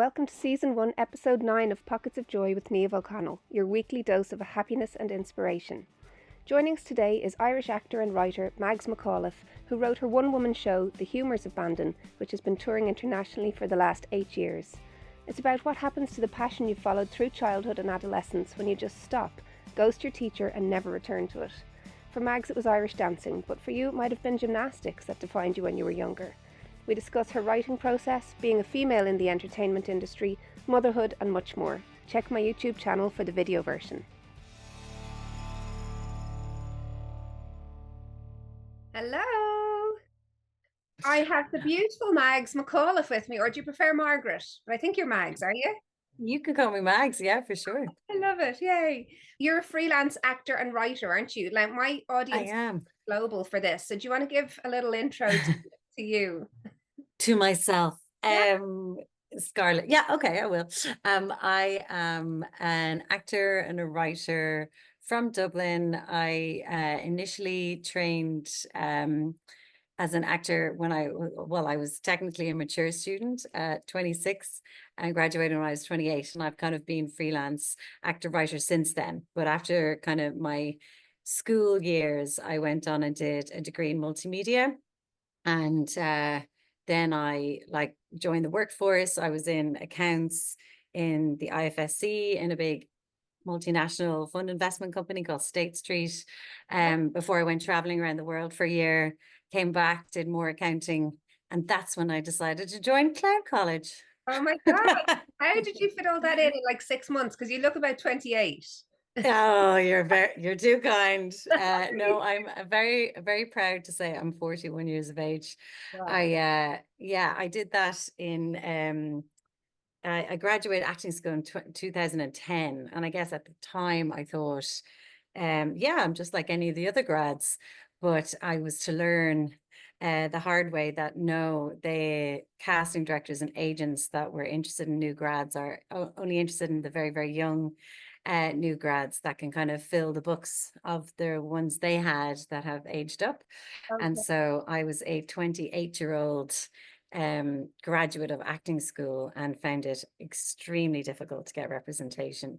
Welcome to Season 1, Episode 9 of Pockets of Joy with Niamh O'Connell, your weekly dose of happiness and inspiration. Joining us today is Irish actor and writer Mags McAuliffe, who wrote her one-woman show, The Humours of Bandon, which has been touring internationally for the last 8 years. It's about what happens to the passion you followed through childhood and adolescence when you just stop, ghost your teacher and never return to it. For Mags it was Irish dancing, but for you it might have been gymnastics that defined you when you were younger. We discuss her writing process, being a female in the entertainment industry, motherhood and much more. Check my YouTube channel for the video version. Hello! I have the beautiful Mags McAuliffe with me, or do you prefer Margaret? But I think you're Mags, are you? You can call me Mags, yeah, for sure. I love it, yay. You're a freelance actor and writer, aren't you? Like my audience I am. is global for this, so do you want to give a little intro to you? To myself. Yeah. Scarlett. Yeah, okay, I will. I am an actor and a writer from Dublin. I initially trained as an actor when I was technically a mature student at 26 and graduated when I was 28. And I've kind of been freelance actor writer since then. But after kind of my school years, I went on and did a degree in multimedia. And then I joined the workforce. I was in accounts in the IFSC in a big multinational fund investment company called State Street. Before I went traveling around the world for a year, came back, did more accounting. And that's when I decided to join Cloud College. Oh my God. How did you fit all that in like 6 months? Because you look about 28. Oh, you're too kind. No, I'm very, very proud to say I'm 41 years of age. Wow. I did that in I graduated acting school in 2010, and I guess at the time I thought, I'm just like any of the other grads, but I was to learn the hard way that no, the casting directors and agents that were interested in new grads are only interested in the very, very young new grads that can kind of fill the books of the ones they had that have aged up. Okay. And so I was a 28-year-old graduate of acting school and found it extremely difficult to get representation.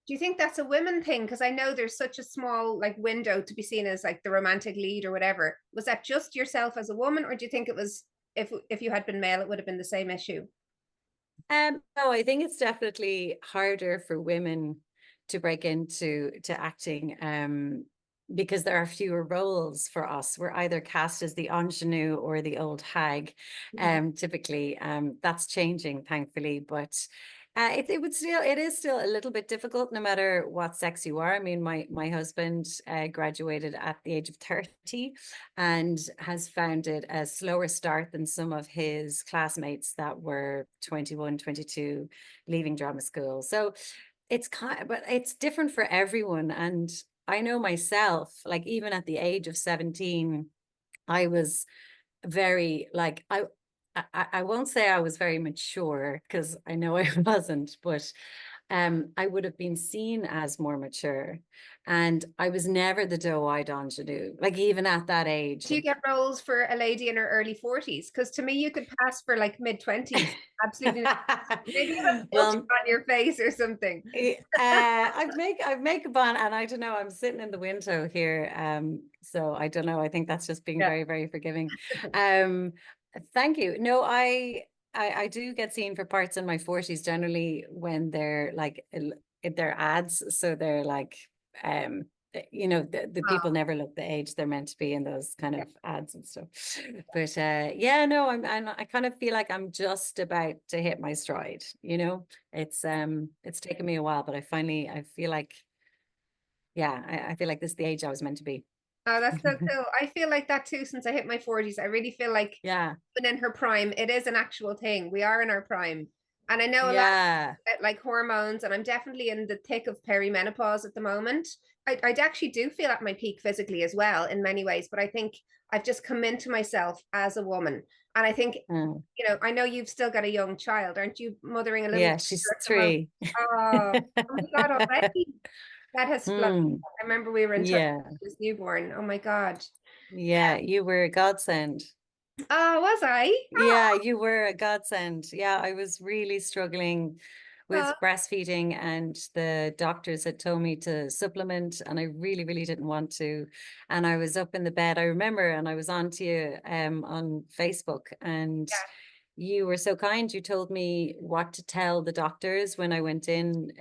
Do you think that's a women thing? Because I know there's such a small like window to be seen as like the romantic lead or whatever. Was that just yourself as a woman, or do you think it was if you had been male, it would have been the same issue? No, I think it's definitely harder for women to break into acting because there are fewer roles for us. We're either cast as the ingenue or the old hag. Typically, that's changing, thankfully, but it is still a little bit difficult no matter what sex you are. I mean, my husband graduated at the age of 30 and has found it a slower start than some of his classmates that were 21, 22, leaving drama school. So but it's different for everyone. And I know myself, like even at the age of 17, I was very I won't say I was very mature because I know I wasn't, but I would have been seen as more mature. And I was never the doe-eyed ingenue, like even at that age. Do you get roles for a lady in her early 40s? Because to me, you could pass for like mid-20s. Absolutely not. Maybe you have a on your face or something. I've makeup on, and I don't know, I'm sitting in the window here. So I don't know. I think that's just being very, very forgiving. Thank you. No, I do get seen for parts in my 40s generally when they're like they're ads. So they're like the people never look the age they're meant to be in those kind of ads and stuff. But I kind of feel like I'm just about to hit my stride. It's taken me a while, but I feel like I feel like this is the age I was meant to be. Oh, that's so cool. I feel like that too since I hit my 40s. I really feel like in her prime, it is an actual thing. We are in our prime. And I know a lot about, like hormones, and I'm definitely in the thick of perimenopause at the moment. I actually do feel at my peak physically as well in many ways, but I think I've just come into myself as a woman. And I think, I know you've still got a young child. Aren't you mothering a little? Yeah, she's 3. Oh my God, already. That has flown. I remember we were in touch with this newborn. Oh my God. Yeah, you were a godsend. Oh, was I? Yeah, you were a godsend. Yeah, I was really struggling Oh, with breastfeeding, and the doctors had told me to supplement, and I really, really didn't want to. And I was up in the bed, I remember, and I was on to you on Facebook, and yeah. you were so kind. You told me what to tell the doctors when I went in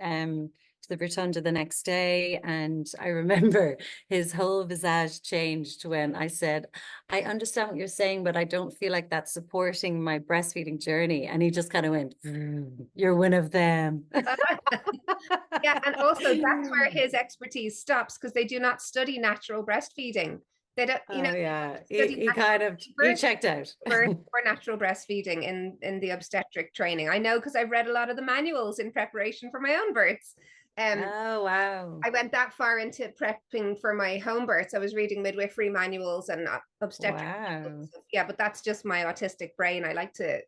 to the rotunda the next day. And I remember his whole visage changed when I said, I understand what you're saying, but I don't feel like that's supporting my breastfeeding journey. And he just kind of went, you're one of them. Yeah, and also that's where his expertise stops because they do not study natural breastfeeding. They don't, Oh yeah, study he kind of he birth, checked out. birth or natural breastfeeding in the obstetric training. I know because I've read a lot of the manuals in preparation for my own births. Um, Oh wow. I went that far into prepping for my home births. I was reading midwifery manuals and obstetric Wow. manuals. Yeah, but that's just my autistic brain. I like to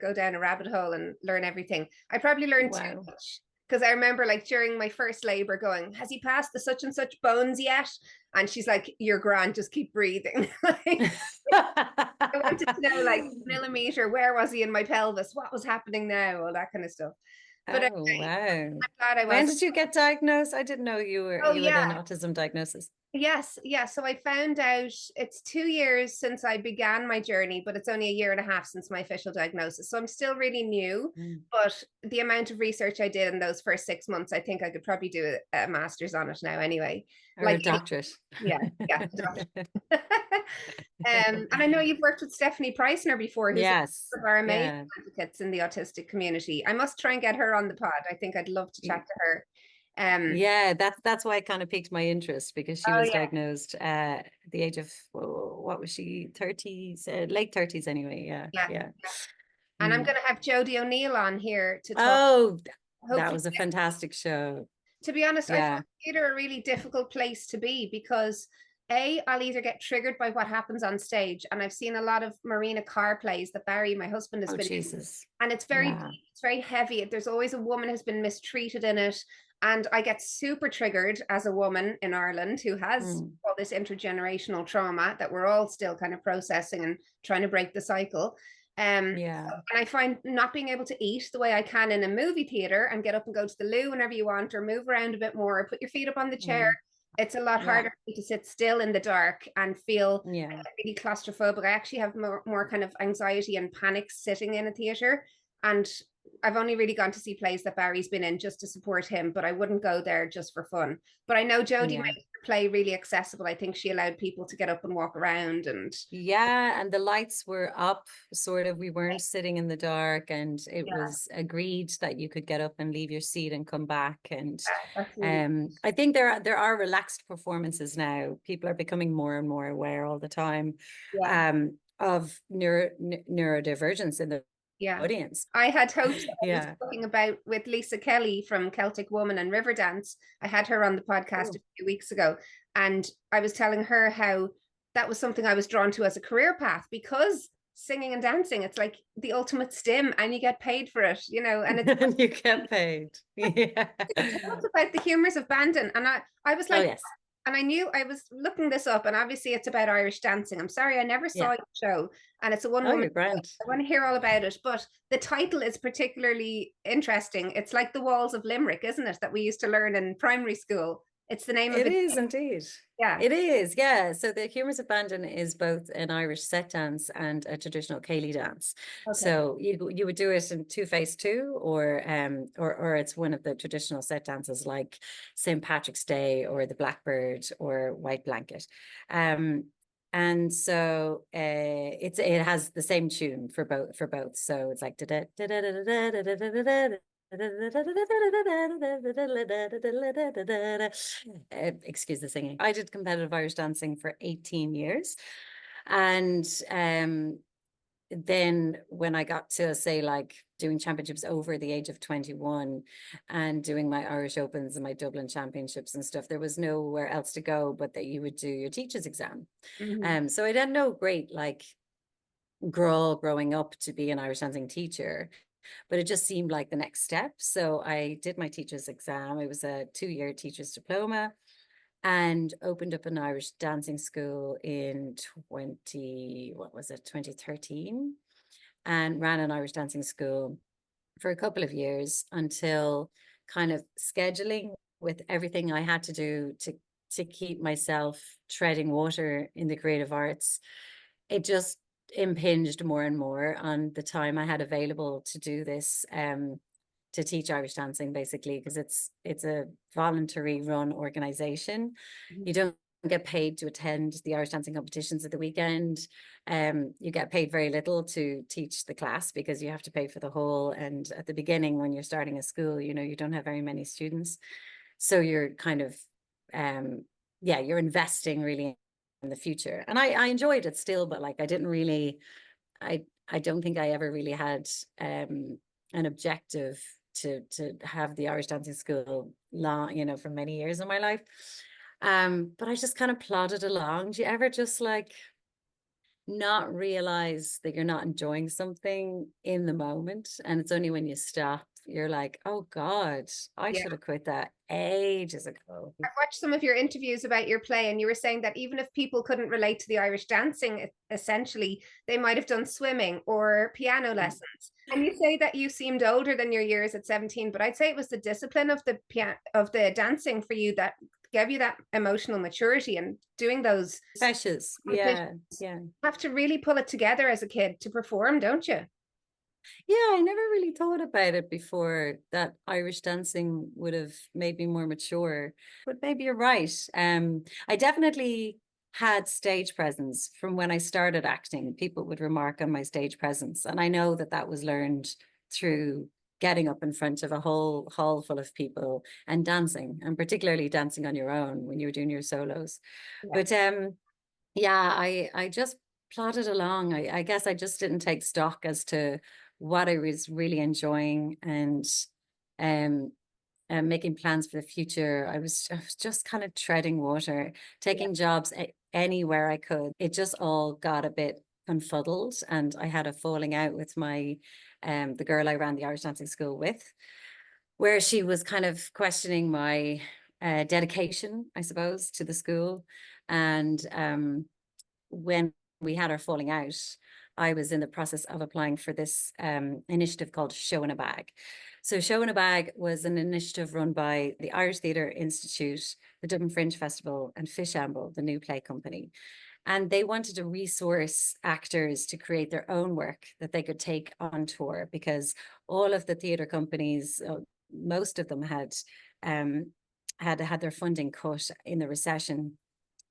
go down a rabbit hole and learn everything. I probably learned too Wow. much because I remember like during my first labor going, has he passed the such and such bones yet? And she's like, you're grand, just keep breathing. Like, I wanted to know like millimeter, where was he in my pelvis? What was happening now? All that kind of stuff. But Oh wow. I'm glad I When was. did you get diagnosed? I didn't know Oh you had an yeah. autism diagnosis. Yes, yeah. So I found out it's 2 years since I began my journey, but it's only a year and a half since my official diagnosis. So I'm still really new, Mm. but the amount of research I did in those first 6 months, I think I could probably do a master's on it now anyway. Or a Like, doctorate. yeah, yeah. And I know you've worked with Stephanie Preissner before, who's Yes. one of our amazing Yeah. advocates in the autistic community. I must try and get her on the pod. I think I'd love to chat to her. Yeah, that's why it kind of piqued my interest, because she Oh was yeah, diagnosed at the age of, what was she, 30s, late 30s anyway. Yeah, yeah. yeah. And I'm Mm. going to have Jody O'Neill on here to talk. Oh, that Hopefully, was a fantastic show. to be honest, I Yeah. find theatre a really difficult place to be because I'll either get triggered by what happens on stage, and I've seen a lot of Marina Carr plays that Barry, my husband, has Oh, been in, Jesus. and it's very deep, Yeah. it's very heavy. There's always a woman has been mistreated in it, and I get super triggered as a woman in Ireland who has Mm. all this intergenerational trauma that we're all still kind of processing and trying to break the cycle. Yeah. And I find not being able to eat the way I can in a movie theater and get up and go to the loo whenever you want, or move around a bit more, or put your feet up on the chair. Mm. It's a lot Yeah. harder for me to sit still in the dark and feel Yeah. really claustrophobic. I actually have more kind of anxiety and panic sitting in a theater. And I've only really gone to see plays that Barry's been in just to support him, but I wouldn't go there just for fun. But I know Jodie Yeah. made the play really accessible. I think she allowed people to get up and walk around and Yeah, and the lights were up, sort of. We weren't sitting in the dark, and it was agreed that you could get up and leave your seat and come back. And that's really I think there are relaxed performances now. People are becoming more and more aware all the time yeah. of neurodivergence in the Yeah. audience. I had hopes. I was Yeah. talking about with Lisa Kelly from Celtic Woman and Riverdance. I had her on the podcast Oh. a few weeks ago, and I was telling her how that was something I was drawn to as a career path because singing and dancing, it's like the ultimate stim, and you get paid for it, and it's And you get paid. Yeah. talks about the humours of Bandon, and I was Oh like, yes. and I knew I was looking this up, and obviously it's about Irish dancing. I'm sorry, I never saw Yeah. your show, and it's a one Oh, woman. you're grand. I want to hear all about it, but the title is particularly interesting. It's like the Walls of Limerick, isn't it? That we used to learn in primary school. It's the name of It it. is indeed. Yeah. It is, yeah. So the Humours of Bandon is both an Irish set dance and a traditional Cayley dance. Okay. So you would do it in two face two, or it's one of the traditional set dances like St. Patrick's Day or the Blackbird or White Blanket. And so it has the same tune for both. So it's like excuse the singing. I did competitive Irish dancing for 18 years. And then when I got to, say, like doing championships over the age of 21 and doing my Irish Opens and my Dublin championships and stuff, there was nowhere else to go but that you would do your teacher's exam. Mm-hmm. So I didn't know great like girl growing up to be an Irish dancing teacher, but it just seemed like the next step. So I did my teacher's exam. It was a 2-year teacher's diploma. and opened up an Irish dancing school in 2013, and ran an Irish dancing school for a couple of years until kind of scheduling with everything I had to do to keep myself treading water in the creative arts. It just impinged more and more on the time I had available to do this, to teach Irish dancing, basically, because it's a voluntary run organization. You don't get paid to attend the Irish dancing competitions at the weekend. You get paid very little to teach the class because you have to pay for the whole. And at the beginning, when you're starting a school, you don't have very many students. So you're kind of, you're investing really in the future. And I enjoyed it still, but like I didn't really, I don't think I ever really had an objective to have the Irish dancing school long, for many years in my life. But I just kind of plodded along. Do you ever just like not realize that you're not enjoying something in the moment? And it's only when you stop, you're like, oh God, I should have quit that ages ago. I've watched some of your interviews about your play, and you were saying that even if people couldn't relate to the Irish dancing, essentially, they might have done swimming or piano lessons. And you say that you seemed older than your years at 17, but I'd say it was the discipline of the dancing for you that gave you that emotional maturity and doing those precious. Yeah. You have to really pull it together as a kid to perform, don't you? Yeah, I never really thought about it before, that Irish dancing would have made me more mature. But maybe you're right. I definitely had stage presence from when I started acting. People would remark on my stage presence. And I know that that was learned through getting up in front of a whole hall full of people and dancing, and particularly dancing on your own when you were doing your solos. Yeah. But I just plodded along. I guess I just didn't take stock as to what I was really enjoying, and making plans for the future. I was just kind of treading water, taking jobs anywhere I could. It just all got a bit confuddled, and I had a falling out with my the girl I ran the Irish dancing school with, where she was kind of questioning my dedication, I suppose, to the school. And when we had our falling out, I was in the process of applying for this initiative called Show in a Bag. So Show in a Bag was an initiative run by the Irish Theatre Institute, the Dublin Fringe Festival, and Fish Amble, the new play company. And they wanted to resource actors to create their own work that they could take on tour, because all of the theatre companies, most of them had their funding cut in the recession.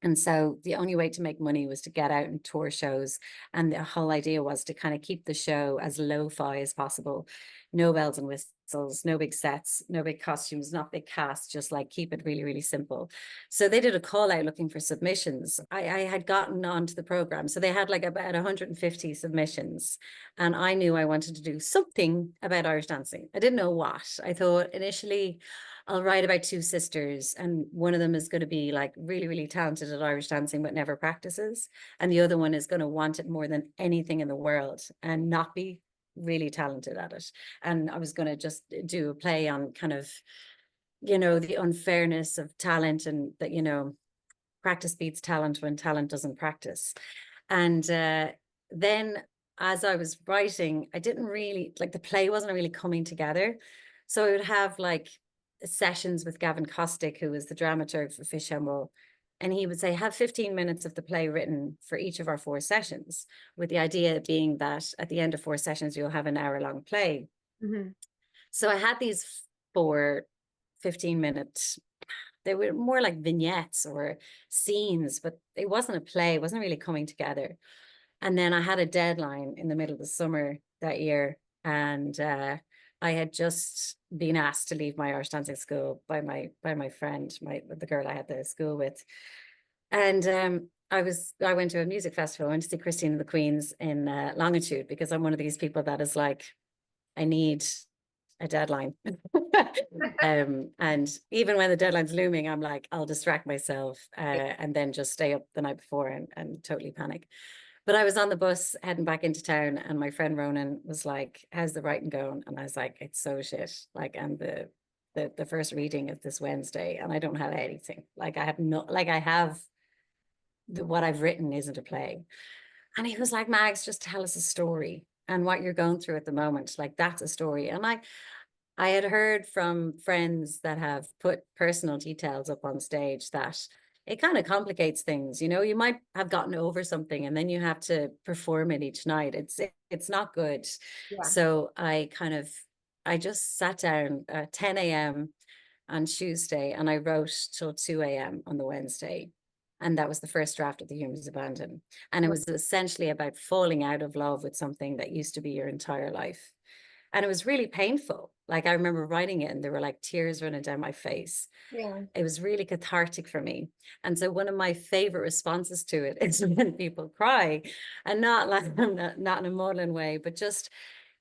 And so the only way to make money was to get out and tour shows. And the whole idea was to kind of keep the show as lo-fi as possible. No bells and whistles, no big sets, no big costumes, not big cast, just like keep it really, really simple. So they did a call out looking for submissions. I had gotten onto the program. So they had like about 150 submissions. And I knew I wanted to do something about Irish dancing. I didn't know what. I thought initially, I'll write about two sisters, and one of them is going to be like really, really talented at Irish dancing, but never practices. And the other one is going to want it more than anything in the world and not be really talented at it. And I was going to just do a play on kind of, the unfairness of talent, and that, practice beats talent when talent doesn't practice. And then as I was writing, I didn't really, like, the play wasn't really coming together. So I would have like sessions with Gavin Costick, who was the dramaturg for Fish Amble, and he would say, have 15 minutes of the play written for each of our 4 sessions, with the idea being that at the end of 4 sessions, you'll have an hour-long play. Mm-hmm. So I had these 4 15-minute, they were more like vignettes or scenes, but it wasn't a play, it wasn't really coming together. And then I had a deadline in the middle of the summer that year, and I had just been asked to leave my Irish dancing school by my friend, the girl I had the school with. And I went to a music festival. I went to see Christine and the Queens in Longitude, because I'm one of these people that is like, I need a deadline. And even when the deadline's looming, I'm like, I'll distract myself and then just stay up the night before and totally panic. But I was on the bus heading back into town, and my friend Ronan was like, how's the writing going? And I was like, it's so shit. Like, and the the first reading of this Wednesday, and I don't have anything. Like I have no, like I have what I've written isn't a play. And he was like, Mags, just tell us a story. And what you're going through at the moment, like that's a story. And I had heard from friends that have put personal details up on stage that it kind of complicates things. You know, you might have gotten over something and then you have to perform it each night. It's not good. Yeah. So I just sat down at 10 a.m. on Tuesday and I wrote till 2 a.m. on the Wednesday. And that was the first draft of the Humours of Bandon. And it was essentially about falling out of love with something that used to be your entire life. And it was really painful. Like I remember writing it and there were like tears running down my face. Yeah. It was really cathartic for me. And so one of my favorite responses to it is when people cry, and not like not in a maudlin way, but just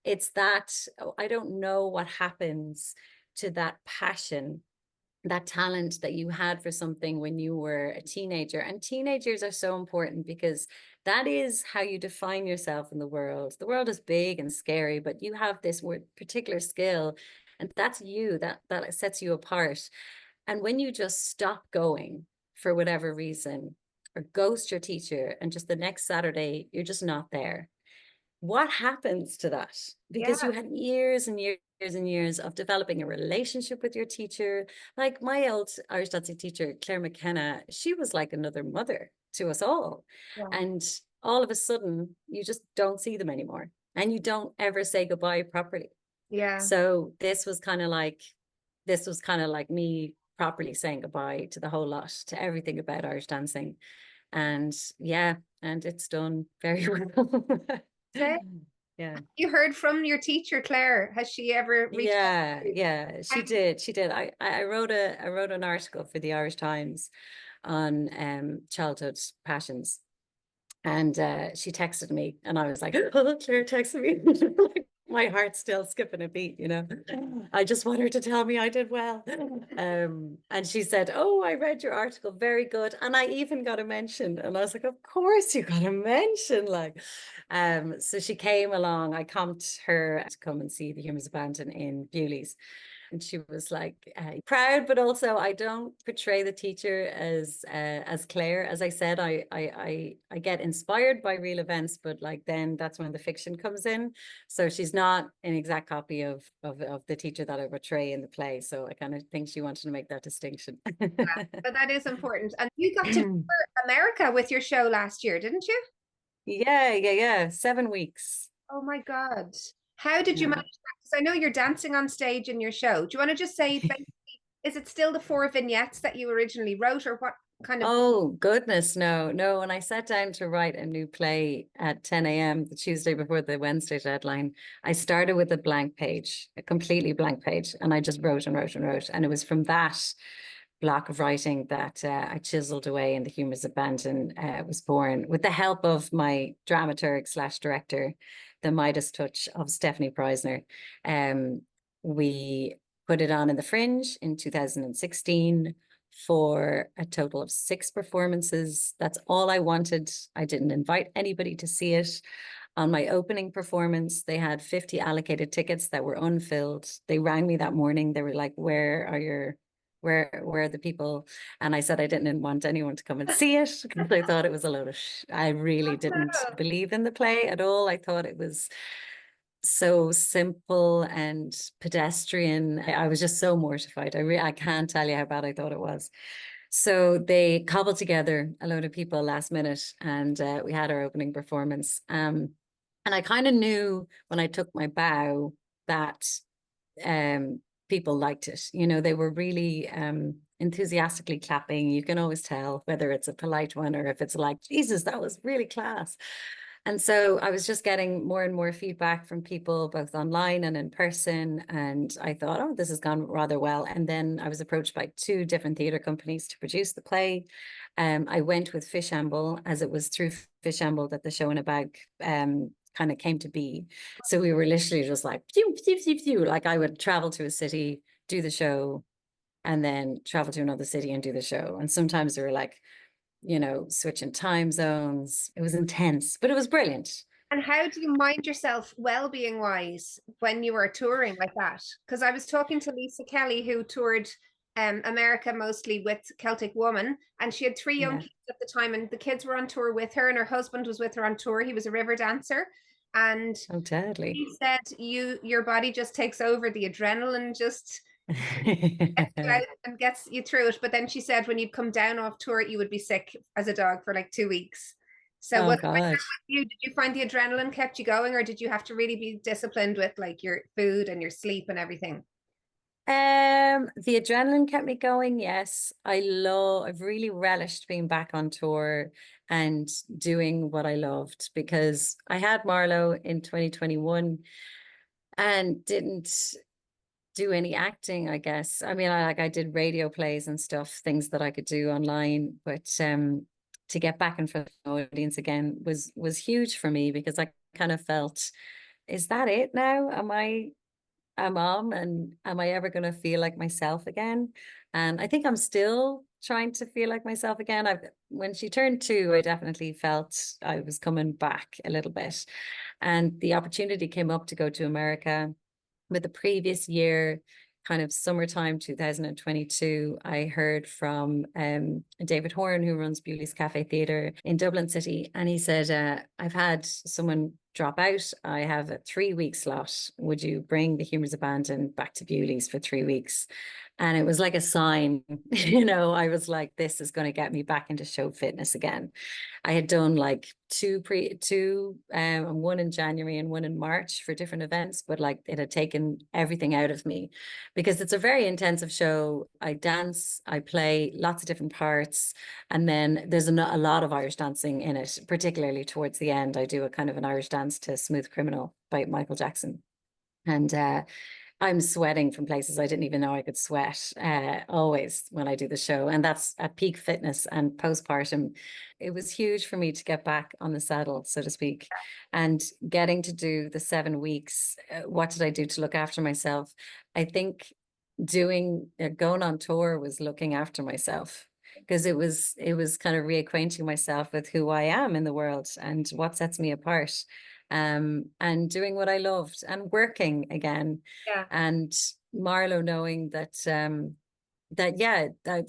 it's that I don't know what happens to that passion, that talent that you had for something when you were a teenager. And teenagers are so important because that is how you define yourself in the world. The world is big and scary, but you have this particular skill, and that's you, that sets you apart. And when you just stop going for whatever reason, or ghost your teacher, and just the next Saturday you're just not there, what happens to that? Because you had years and years and years of developing a relationship with your teacher. Like my old Irish Dancing teacher, Claire McKenna, she was like another mother to us all. Yeah. And all of a sudden, you just don't see them anymore. And you don't ever say goodbye properly. Yeah. So this was kind of like me properly saying goodbye to the whole lot, to everything about Irish dancing. And yeah, and it's done very well. Yeah. You heard from your teacher, Claire. Has she ever reached out to you? Yeah, she did. I wrote an article for the Irish Times on childhood passions, and she texted me, and I was like, oh, Claire texted me. My heart's still skipping a beat, you know. I just want her to tell me I did well. And she said, oh, I read your article, very good. And I even got a mention. And I was like, of course you got a mention. Like, so she came along. I comped her to come and see the Humours of Bandon in Bewley's. And she was like proud, but also I don't portray the teacher as Claire. As I said, I get inspired by real events, but like then that's when the fiction comes in. So she's not an exact copy of the teacher that I portray in the play. So I kind of think she wanted to make that distinction. Yeah, but that is important. And you got to tour America with your show last year, didn't you? Yeah. 7 weeks. Oh my God. How did you manage that? Because I know you're dancing on stage in your show. Do you want to just say, is it still the 4 vignettes that you originally wrote, or what kind of? Oh, goodness, no. When I sat down to write a new play at 10 a.m. the Tuesday before the Wednesday deadline, I started with a blank page, a completely blank page, and I just wrote and wrote and wrote. And it was from that block of writing that I chiseled away, and the Humours of Bandon was born with the help of my dramaturg / director, the Midas touch of Stephanie Preisner. We put it on in the Fringe in 2016 for a total of 6 performances. That's all I wanted. I didn't invite anybody to see it. On my opening performance, they had 50 allocated tickets that were unfilled. They rang me that morning. They were like, where are the people? And I said I didn't want anyone to come and see it because I thought it was a load of I really didn't believe in the play at all. I thought it was so simple and pedestrian. I was just so mortified. I can't tell you how bad I thought it was. So they cobbled together a load of people last minute, and we had our opening performance. And I kind of knew when I took my bow that people liked it. You know, they were really enthusiastically clapping. You can always tell whether it's a polite one or if it's like, Jesus, that was really class. And so I was just getting more and more feedback from people, both online and in person. And I thought, oh, this has gone rather well. And then I was approached by 2 different theatre companies to produce the play. I went with Fishamble, as it was through Fishamble that the show in a bag kind of came to be. So we were literally just like, pew, pew, pew, pew. Like I would travel to a city, do the show, and then travel to another city and do the show. And sometimes we were like, you know, switching time zones. It was intense, but it was brilliant. And how do you mind yourself well-being wise when you are touring like that? Because I was talking to Lisa Kelly, who toured America mostly with Celtic Woman, and she had three young Yeah. kids at the time, and the kids were on tour with her, and her husband was with her on tour. He was a river dancer, and Oh, deadly. he said your body just takes over, the adrenaline just gets you out and gets you through it. But then she said when you'd come down off tour, you would be sick as a dog for like 2 weeks. So Oh was God. you, did you find the adrenaline kept you going, or did you have to really be disciplined with like your food and your sleep and everything? The adrenaline kept me going. Yes, I've really relished being back on tour and doing what I loved, because I had Marlowe in 2021 and didn't do any acting, I guess. I mean, I did radio plays and stuff, things that I could do online, but to get back in front of the audience again was huge for me, because I kind of felt, is that it now? Am I a mom, and am I ever going to feel like myself again? And I think I'm still trying to feel like myself again. When she turned 2, I definitely felt I was coming back a little bit, and the opportunity came up to go to America. With the previous year, kind of summertime 2022, I heard from David Horn, who runs Bewley's Cafe Theatre in Dublin City. And he said, I've had someone drop out. I have a 3-week slot. Would you bring the Humours of Bandon back to Bewley's for 3 weeks? And it was like a sign, I was like, this is going to get me back into show fitness again. I had done like one in January and one in March for different events, but like it had taken everything out of me, because it's a very intensive show. I dance, I play lots of different parts, and then there's a lot of Irish dancing in it, particularly towards the end. I do a kind of an Irish dance to Smooth Criminal by Michael Jackson. And I'm sweating from places I didn't even know I could sweat, always when I do the show. And that's at peak fitness and postpartum. It was huge for me to get back on the saddle, so to speak, and getting to do the 7 weeks. What did I do to look after myself? I think going on tour was looking after myself, because it was kind of reacquainting myself with who I am in the world and what sets me apart, and doing what I loved and working again. Yeah. And Marlo knowing that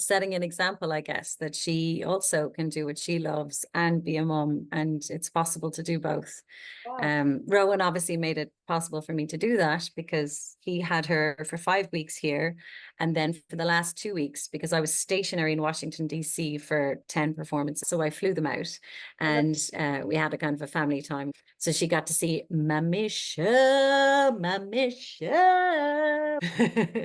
setting an example, I guess, that she also can do what she loves and be a mum, and it's possible to do both. Yeah. Rowan obviously made it possible for me to do that, because he had her for 5 weeks here. And then for the last 2 weeks, because I was stationary in Washington, D.C. for 10 performances. So I flew them out, and we had a kind of a family time. So she got to see Mamisha.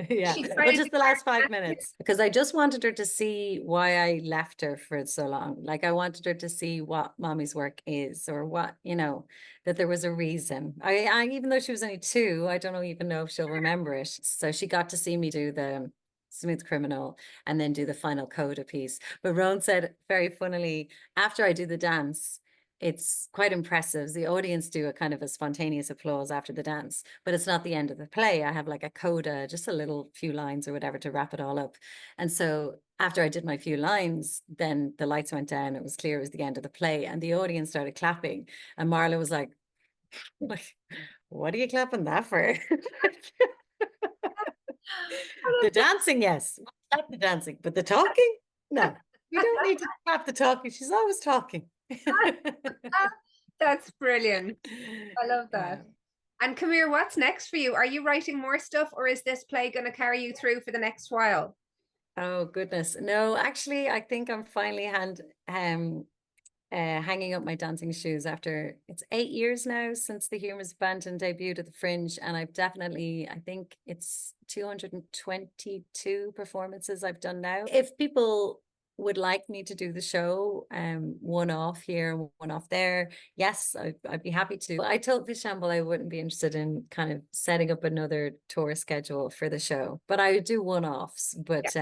Yeah, well, just the last 5 minutes, because I just wanted her to see why I left her for so long. Like, I wanted her to see what mommy's work is, or what, that there was a reason. I even though she was only 2, I don't even know if she'll remember it. So she got to see me do the Smooth Criminal and then do the final coda piece. But Rowan said very funnily, after I do the dance, it's quite impressive. The audience do a kind of a spontaneous applause after the dance, but it's not the end of the play. I have like a coda, just a little few lines or whatever to wrap it all up. And so after I did my few lines, then the lights went down. It was clear it was the end of the play, and the audience started clapping. And Marla was like, what are you clapping that for? The dancing, yes. Clap the dancing, but the talking? No, you don't need to clap the talking. She's always talking. That's brilliant. I love that. And come here, what's next for you? Are you writing more stuff, or is this play going to carry you through for the next while? Oh goodness. No, actually, I think I'm finally hanging up my dancing shoes after it's 8 years now since the Humours of Bandon debuted at the Fringe, and I think it's 222 performances I've done now. If people would like me to do the show, one off here, one off there, yes, I'd be happy to. I told Vishamble I wouldn't be interested in kind of setting up another tour schedule for the show, but I would do one-offs. But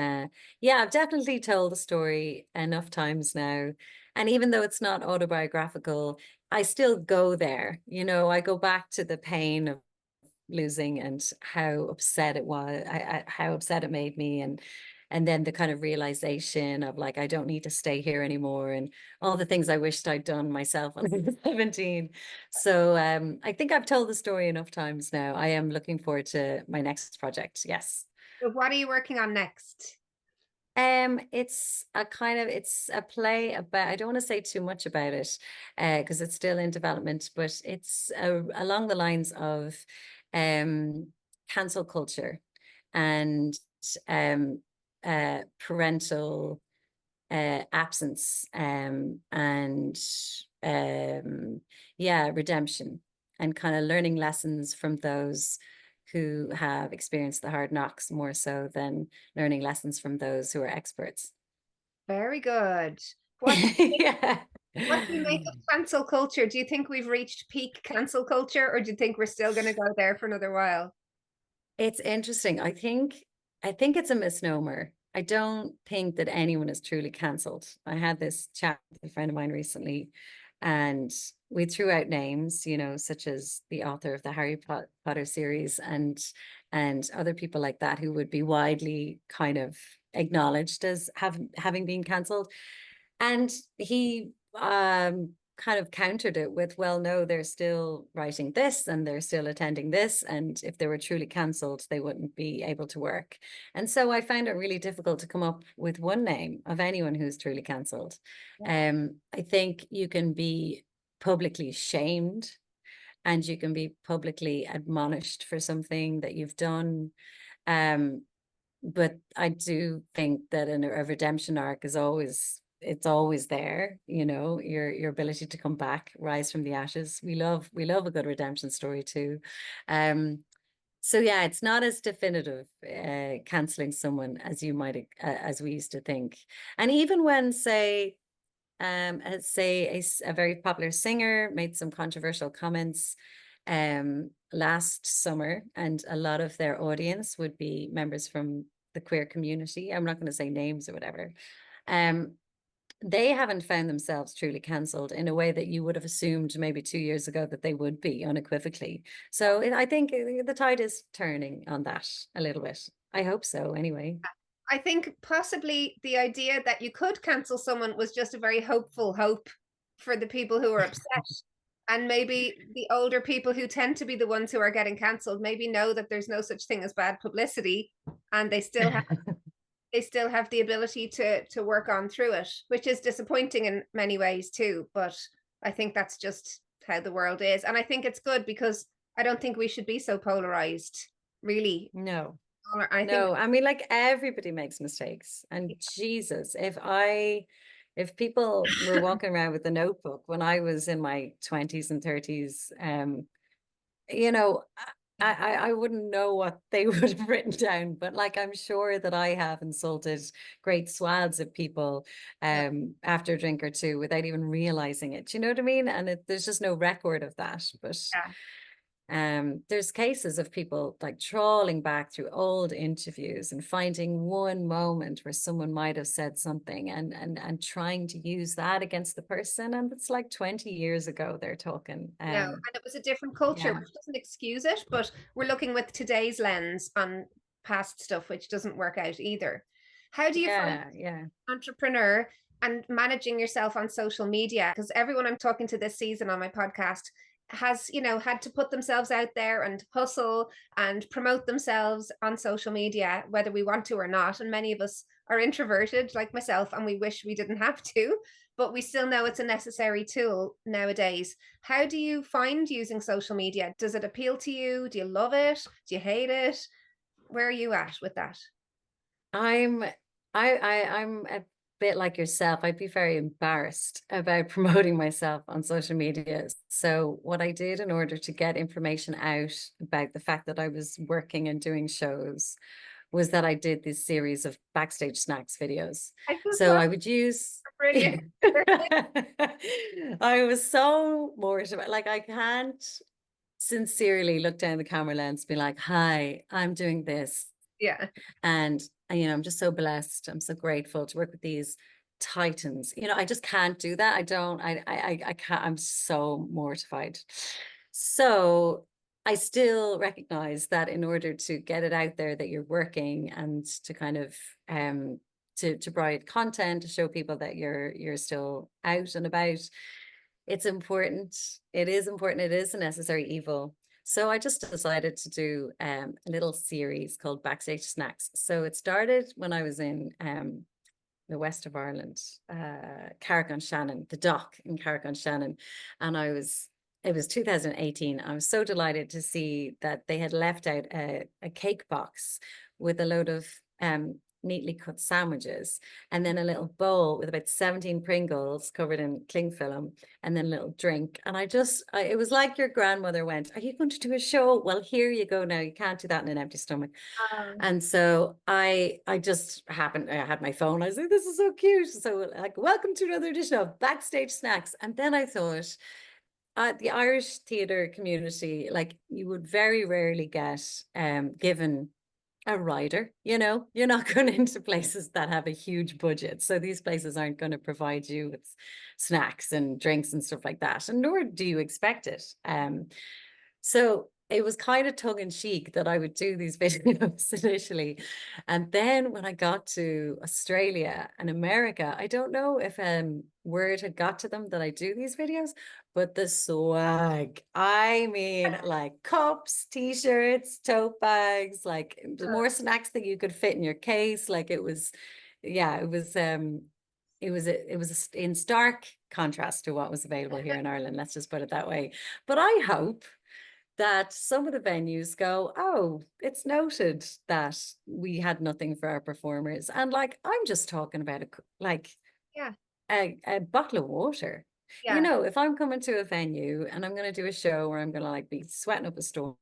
yeah, I've definitely told the story enough times now. And even though it's not autobiographical, I still go there. I go back to the pain of losing and how upset it was, how upset it made me. And and then the kind of realization of like, I don't need to stay here anymore, and all the things I wished I'd done myself when I was 17. So I think I've told the story enough times now. I am looking forward to my next project. Yes. So what are you working on next? It's a play about, I don't want to say too much about it, because it's still in development, but it's along the lines of cancel culture and um parental absence, and yeah, redemption, and kind of learning lessons from those who have experienced the hard knocks more so than learning lessons from those who are experts. Very good. What Yeah. what do you make of cancel culture? Do you think we've reached peak cancel culture, or do you think we're still going to go there for another while? It's interesting. I think it's a misnomer. I don't think that anyone is truly cancelled. I had this chat with a friend of mine recently, and we threw out names, such as the author of the Harry Potter series, and other people like that who would be widely kind of acknowledged as having been cancelled. And he kind of countered it with, well, no, they're still writing this and they're still attending this. And if they were truly cancelled, they wouldn't be able to work. And so I found it really difficult to come up with one name of anyone who's truly cancelled. I think you can be publicly shamed, and you can be publicly admonished for something that you've done. But I do think that a redemption arc is always there, your ability to come back, rise from the ashes. We love a good redemption story too. So yeah, it's not as definitive canceling someone as you might as we used to think. And even when, say a very popular singer made some controversial comments last summer, and a lot of their audience would be members from the queer community. I'm not going to say names or whatever. They haven't found themselves truly cancelled in a way that you would have assumed maybe 2 years ago that they would be, unequivocally. So I think the tide is turning on that a little bit. I hope so, anyway. I think possibly the idea that you could cancel someone was just a very hopeful hope for the people who are upset. And maybe the older people who tend to be the ones who are getting cancelled maybe know that there's no such thing as bad publicity, and they still have the ability to work on through it, which is disappointing in many ways too. But I think that's just how the world is. And I think it's good, because I don't think we should be so polarized, really. No. I think No, I mean, like, everybody makes mistakes. And Jesus, if people were walking around with a notebook when I was in my 20s and 30s, you know, I wouldn't know what they would have written down, but like, I'm sure that I have insulted great swaths of people after a drink or two without even realizing it. You know what I mean? And there's just no record of that. But yeah. there's cases of people like trawling back through old interviews and finding one moment where someone might have said something, and trying to use that against the person, and it's like 20 years ago they're talking. No, and it was a different culture, Yeah. which doesn't excuse it, but we're looking with today's lens on past stuff, which doesn't work out either. How do you find Yeah. entrepreneur and managing yourself on social media? Because everyone I'm talking to this season on my podcast has, had to put themselves out there and hustle and promote themselves on social media, whether we want to or not. And many of us are introverted, like myself, and we wish we didn't have to, but we still know it's a necessary tool nowadays. How do you find using social media? Does it appeal to you? Do you love it? Do you hate it? Where are you at with that? I'm I'm a bit like yourself. I'd be very embarrassed about promoting myself on social media. So what I did in order to get information out about the fact that I was working and doing shows was that I did this series of backstage snacks videos. I just So love I would use brilliant. I was so mortified. Like, I can't sincerely look down the camera lens and be like, hi, I'm doing this. Yeah. And I'm just so blessed. I'm so grateful to work with these titans. I just can't do that. I don't, I can't, I'm so mortified. So I still recognize that in order to get it out there that you're working and to kind of to provide content, to show people that you're still out and about, it's important. It is important. It is a necessary evil. So I just decided to do a little series called Backstage Snacks. So it started when I was in the west of Ireland, Carrick-on-Shannon, the dock in Carrick-on-Shannon. And it was 2018. I was so delighted to see that they had left out a cake box with a load of neatly cut sandwiches, and then a little bowl with about 17 Pringles covered in cling film, and then a little drink. And it was like your grandmother went, "Are you going to do a show? Well, here you go now. You can't do that in an empty stomach." And so I just happened, I had my phone. I was like, "This is so cute." So like, welcome to another edition of Backstage Snacks. And then I thought, the Irish theatre community, like, you would very rarely get given a rider, you're not going into places that have a huge budget. So these places aren't going to provide you with snacks and drinks and stuff like that. And nor do you expect it. So it was kind of tongue in cheek that I would do these videos initially. And then when I got to Australia and America, I don't know if word had got to them that I do these videos, but the swag, I mean, like cups, t-shirts, tote bags, like more snacks that you could fit in your case. Like it was in stark contrast to what was available here in Ireland. Let's just put it that way. But I hope that some of the venues go, "Oh, it's noted that we had nothing for our performers." And like, I'm just talking about a bottle of water. If I'm coming to a venue and I'm going to do a show where I'm going to like be sweating up a storm,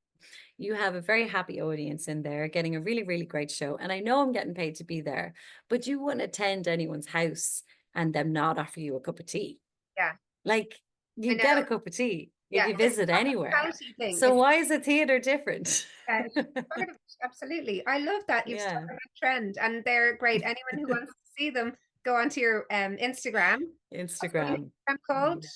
you have a very happy audience in there getting a really, really great show. And I know I'm getting paid to be there, but you wouldn't attend anyone's house and them not offer you a cup of tea. Yeah. Like, you get a cup of tea if you visit anywhere. Thing. So why is a theatre different? Absolutely. I love that you've started a trend, and they're great. Anyone who wants to see them, go onto your Instagram. Instagram. I'm called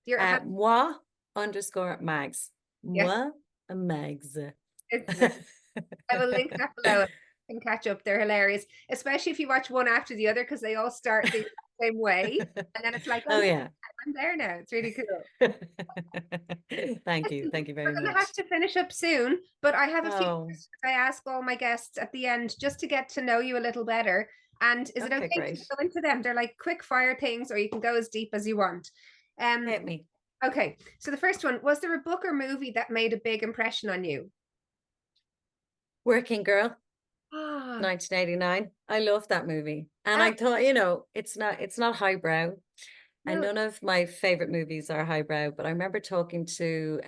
moi_Mags. Moi Mags. I will link that below and catch up. They're hilarious, especially if you watch one after the other, because they all start the same way, and then it's like, oh yeah, I'm there now. It's really cool. Thank you very much. We're gonna have to finish up soon, but I have a few questions I ask all my guests at the end, just to get to know you a little better. And is it okay to go into them? They're like quick fire things, or you can go as deep as you want. Hit me. Okay, so the first one, was there a book or movie that made a big impression on you? Working Girl, 1989. I love that movie. And I thought, it's not highbrow. No. And none of my favorite movies are highbrow, but I remember talking to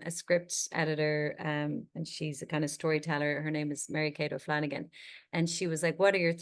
a script editor, and she's a kind of storyteller. Her name is Mary Kate O'Flanagan. And she was like, "What are your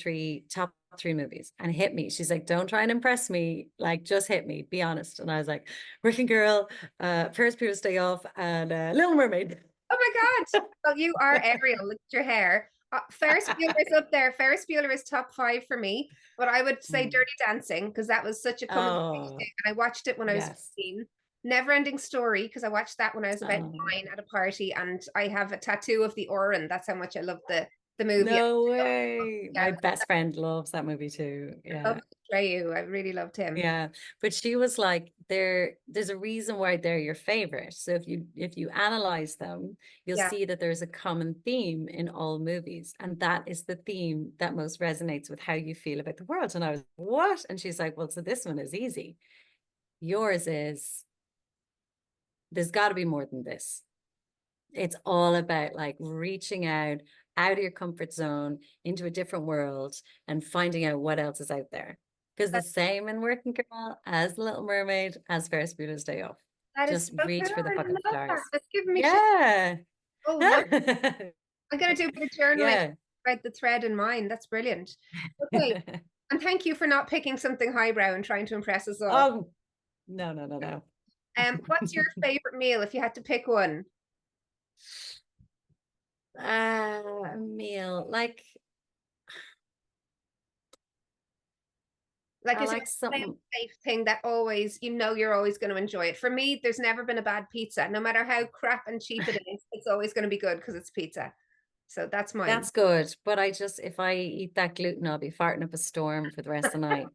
top three movies?" And hit me. She's like, "Don't try and impress me. Like, just hit me. Be honest." And I was like, Working Girl, Ferris Bueller's Day Off, and Little Mermaid. Oh my God. Well, you are Ariel. Look at your hair. Ferris Bueller is up there. Ferris Bueller is top 5 for me, but I would say Dirty Dancing, because that was such a coming of age, and I watched it when I was 15. Never Ending Story, because I watched that when I was about 9 at a party, and I have a tattoo of the Oran. That's how much I love the movie. No way. My best friend loves that movie too. Yeah. I really loved him. Yeah, but she was like, there's a reason why they're your favorite. So if you analyze them, you'll see that there's a common theme in all movies, and that is the theme that most resonates with how you feel about the world. And I was, what? And she's like, well, so this one is easy. Yours is, there's got to be more than this. It's all about like reaching out of your comfort zone into a different world and finding out what else is out there. Because the same in Working Girl, as Little Mermaid, as Ferris Bueller's Day Off. Just reach for the fucking stars. That's giving me shit. Oh, I'm gonna do a bit of journaling. Write the thread in mind. That's brilliant. Okay. And thank you for not picking something highbrow and trying to impress us all. Oh, no. What's your favorite meal if you had to pick one? A meal like is like something safe thing that always, you're always going to enjoy it. For me, there's never been a bad pizza, no matter how crap and cheap it is. it's always going to be good because it's pizza. So that's mine. That's good. But if I eat that gluten, I'll be farting up a storm for the rest of the night.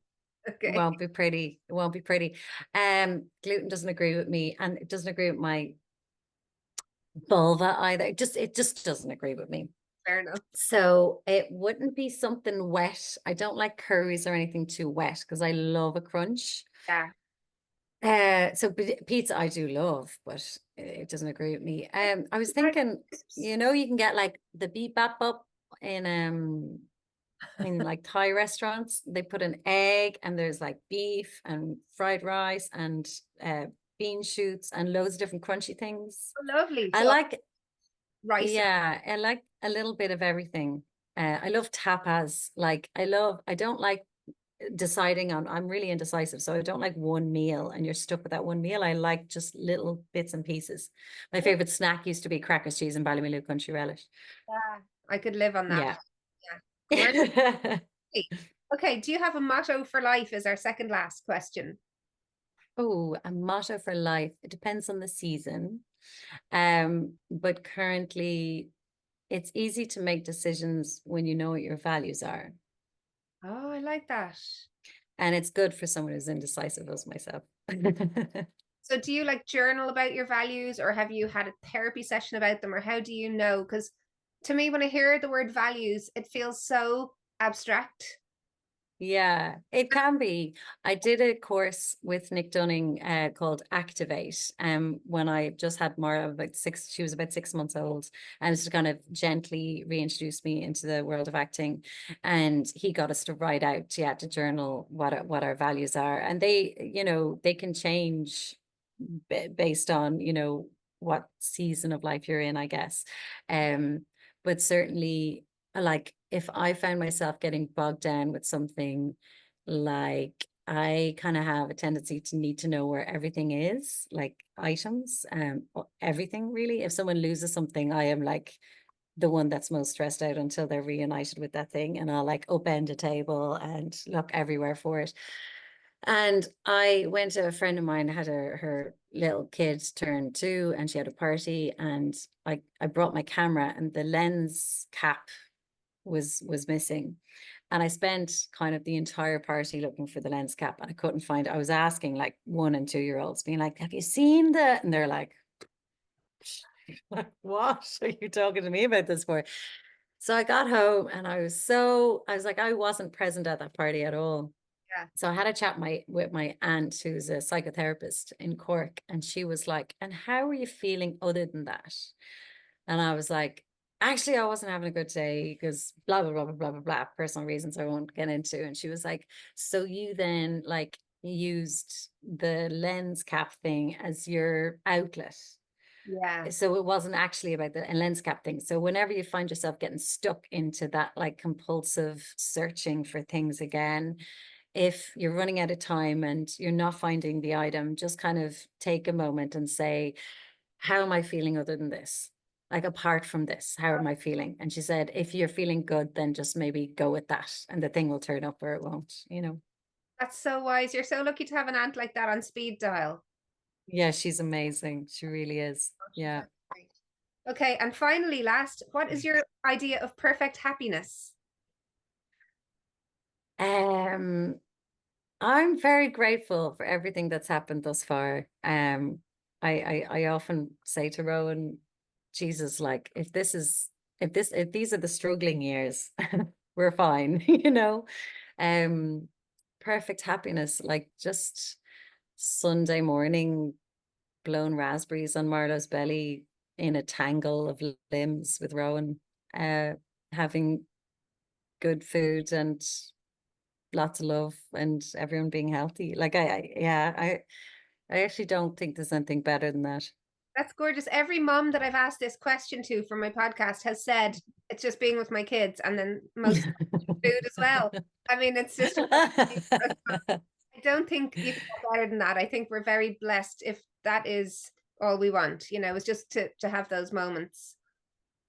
Okay. It won't be pretty. It won't be pretty. Gluten doesn't agree with me, and it doesn't agree with my vulva either. It just doesn't agree with me. Fair enough. So it wouldn't be something wet. I don't like curries or anything too wet because I love a crunch. Yeah. So pizza I do love, but it doesn't agree with me. I was thinking, you can get like the beep bap up in like Thai restaurants. They put an egg and there's like beef and fried rice and bean shoots and loads of different crunchy things. Oh, lovely. I So like, rice. yeah, I like a little bit of everything. I love tapas. I don't like deciding on, I'm really indecisive. So I don't like one meal and you're stuck with that one meal. I like just little bits and pieces. My favorite snack used to be crackers, cheese and Ballymaloe country relish. Yeah, I could live on that. Yeah. Yeah. Great. Okay, do you have a motto for life is our second last question. Oh, a motto for life. It depends on the season. But currently it's easy to make decisions when you know what your values are. Oh, I like that. And it's good for someone who's indecisive as myself. So do you like journal about your values, or have you had a therapy session about them, or how do you know? Because to me, when I hear the word values, it feels so abstract. Yeah, it can be. I did a course with Nick Dunning called Activate when I just had Mara she was about 6 months old, and it's to kind of gently reintroduce me into the world of acting. And he got us to write out, to journal what our values are. And they can change based on, what season of life you're in, I guess. But certainly like if I found myself getting bogged down with something, like I kind of have a tendency to need to know where everything is, like items, everything really. If someone loses something, I am like the one that's most stressed out until they're reunited with that thing, and I'll like upend a table and look everywhere for it. And I went to a friend of mine had her little kid turn 2 and she had a party, and I brought my camera and the lens cap was missing. And I spent kind of the entire party looking for the lens cap and I couldn't find it. I was asking like 1 and 2-year-olds, being like, have you seen that? And they're like, what are you talking to me about this for? So I got home and I was like, I wasn't present at that party at all. Yeah. So I had a chat with my aunt, who's a psychotherapist in Cork, and she was like, and how are you feeling other than that? And I was like, actually, I wasn't having a good day because blah, blah, blah, blah, blah, blah, blah, personal reasons I won't get into. And she was like, so you then like used the lens cap thing as your outlet. Yeah. So it wasn't actually about the lens cap thing. So whenever you find yourself getting stuck into that like compulsive searching for things again, if you're running out of time and you're not finding the item, just kind of take a moment and say, how am I feeling other than this? Like apart from this, how am I feeling? And she said, if you're feeling good, then just maybe go with that and the thing will turn up or it won't. That's so wise. You're so lucky to have an aunt like that on speed dial. Yeah, she's amazing. She really is. Yeah. Okay, and finally, last, what is your idea of perfect happiness? I'm very grateful for everything that's happened thus far. I often say to Rowan, Jesus, like if these are the struggling years, we're fine. Um, perfect happiness, like just Sunday morning, blown raspberries on Marlo's belly in a tangle of limbs with Rowan, having good food and lots of love and everyone being healthy. Like I actually don't think there's anything better than that. That's gorgeous. Every mom that I've asked this question to for my podcast has said it's just being with my kids, and then most food as well. I mean, it's just, I don't think you can get better than that. I think we're very blessed if that is all we want, is just to have those moments.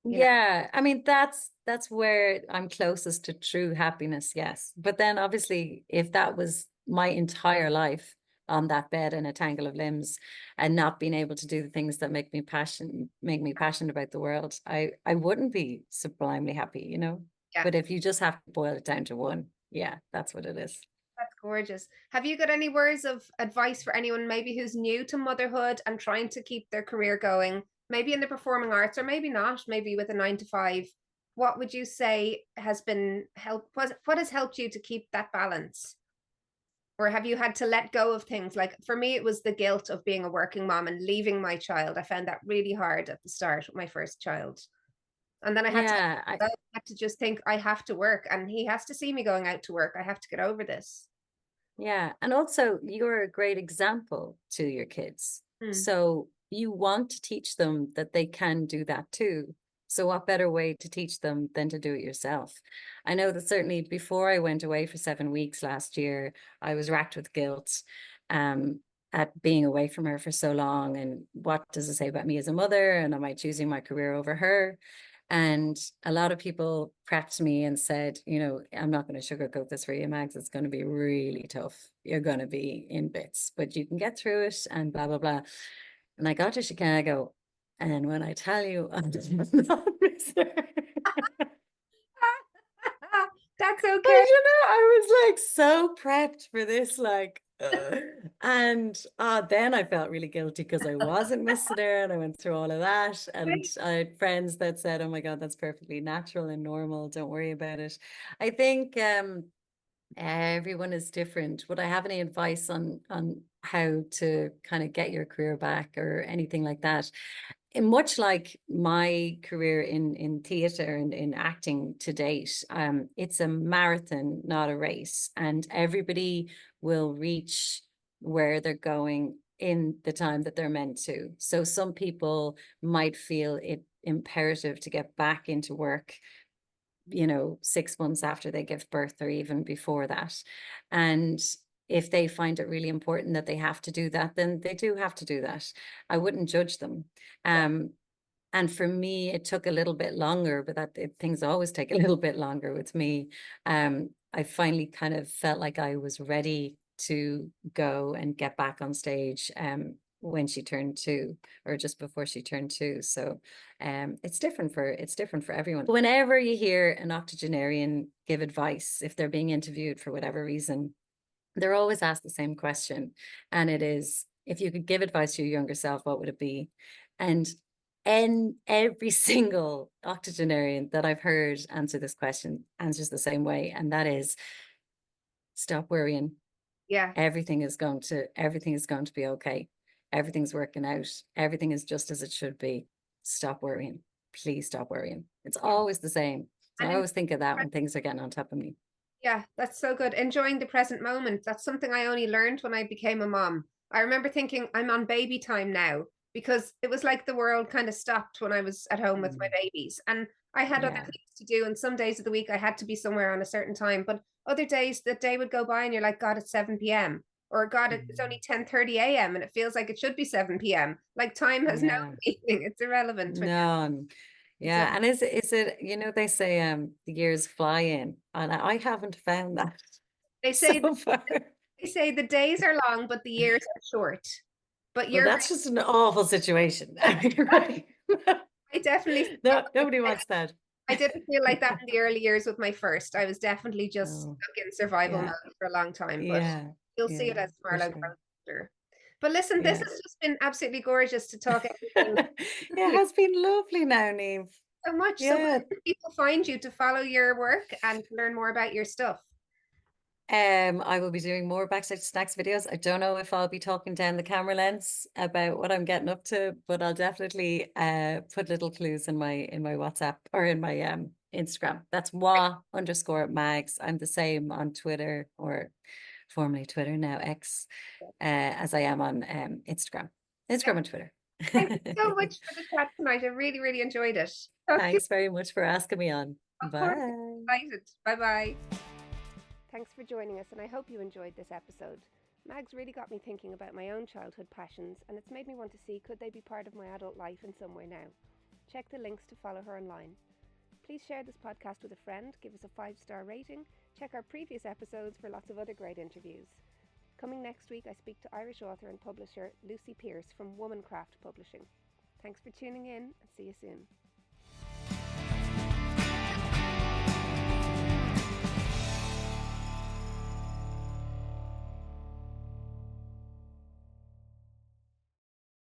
Yeah, I mean that's where I'm closest to true happiness, yes. But then obviously if that was my entire life, on that bed in a tangle of limbs and not being able to do the things that make me passionate about the world, I wouldn't be sublimely happy, you know. Yeah. But if you just have to boil it down to one, yeah, that's what it is. That's gorgeous. Have you got any words of advice for anyone maybe who's new to motherhood and trying to keep their career going, maybe in the performing arts or maybe not, maybe with a 9 to 5? What would you say has been what has helped you to keep that balance? Or have you had to let go of things? Like for me, it was the guilt of being a working mom and leaving my child. I found that really hard at the start with my first child. And then I had Yeah, I had to just think I have to work and he has to see me going out to work. I have to get over this. yeah. And also, you're a great example to your kids. Hmm. So you want to teach them that they can do that too. So what better way to teach them than to do it yourself? I know that certainly before I went away for 7 weeks last year, I was racked with guilt at being away from her for so long. And what does it say about me as a mother? And am I choosing my career over her? And a lot of people prepped me and said, you know, I'm not going to sugarcoat this for you, Mags. It's going to be really tough. You're going to be in bits, but you can get through it and blah, blah, blah. And I got to Chicago. And when I tell you, I did not miss her. That's But, okay. you know, I was like so prepped for this, like, and then I felt really guilty because I wasn't missing her and I went through all of that. And I had friends that said, oh my God, that's perfectly natural and normal. Don't worry about it. I think everyone is different. Would I have any advice on how to kind of get your career back or anything like that? And much like my career in theatre and in acting to date, it's a marathon, not a race, and everybody will reach where they're going in the time that they're meant to. So some people might feel it imperative to get back into work, you know, 6 months after they give birth or even before that. And if they find it really important that they have to do that, then they do have to do that. I wouldn't judge them. And for me, it took a little bit longer, but things always take a little bit longer with me. I finally kind of felt like I was ready to go and get back on stage when she turned 2 or just before she turned 2. So it's different for everyone. Whenever you hear an octogenarian give advice, if they're being interviewed for whatever reason, they're always asked the same question. And it is, if you could give advice to your younger self, what would it be? And every single octogenarian that I've heard answer this question answers the same way. And that is, stop worrying. Yeah. Everything is going to be okay. Everything's working out. Everything is just as it should be. Stop worrying. Please stop worrying. It's always the same. So I always think of that when things are getting on top of me. Yeah, that's so good. Enjoying the present moment. That's something I only learned when I became a mom. I remember thinking I'm on baby time now because it was like the world kind of stopped when I was at home with my babies. And I had other Yeah. things to do. And some days of the week I had to be somewhere on a certain time. But other days the day would go by and you're like, God, it's 7 p.m. Or God, it's only 10:30 a.m. and it feels like it should be 7 p.m. Like time has no Yeah. meaning. It's irrelevant. No. Yeah. And is it, you know, they say the years fly in, and I haven't found that They say so far. they say the days are long, but the years are short. But Well, you're that's just an awful situation. Right. I definitely No, nobody wants that. I didn't feel like that in the early years with my first. I was definitely just Oh, stuck in survival yeah. mode for a long time, but Yeah. you'll see Yeah, it as for Marlo sure. grows older. But listen, this Yeah. has just been absolutely gorgeous to talk everything. It has been lovely now, Niamh. So much. So where Yeah. can people find you to follow your work and to learn more about your stuff? I will be doing more backstage snacks videos. I don't know if I'll be talking down the camera lens about what I'm getting up to, but I'll definitely put little clues in my WhatsApp or in my Instagram. That's _mags. I'm the same on Twitter, or formerly Twitter, now X, as I am on Instagram. Instagram and Twitter. Thank you so much for the chat tonight. I really, really enjoyed it. Talk to you, Thanks very much for asking me on. of course. Bye. Excited. Bye bye. Thanks for joining us, and I hope you enjoyed this episode. Mags really got me thinking about my own childhood passions, and it's made me want to see could they be part of my adult life in some way now. Check the links to follow her online. Please share this podcast with a friend, give us a 5-star rating, check our previous episodes for lots of other great interviews. Coming next week, I speak to Irish author and publisher Lucy Pearce from Womancraft Publishing. Thanks for tuning in and see you soon.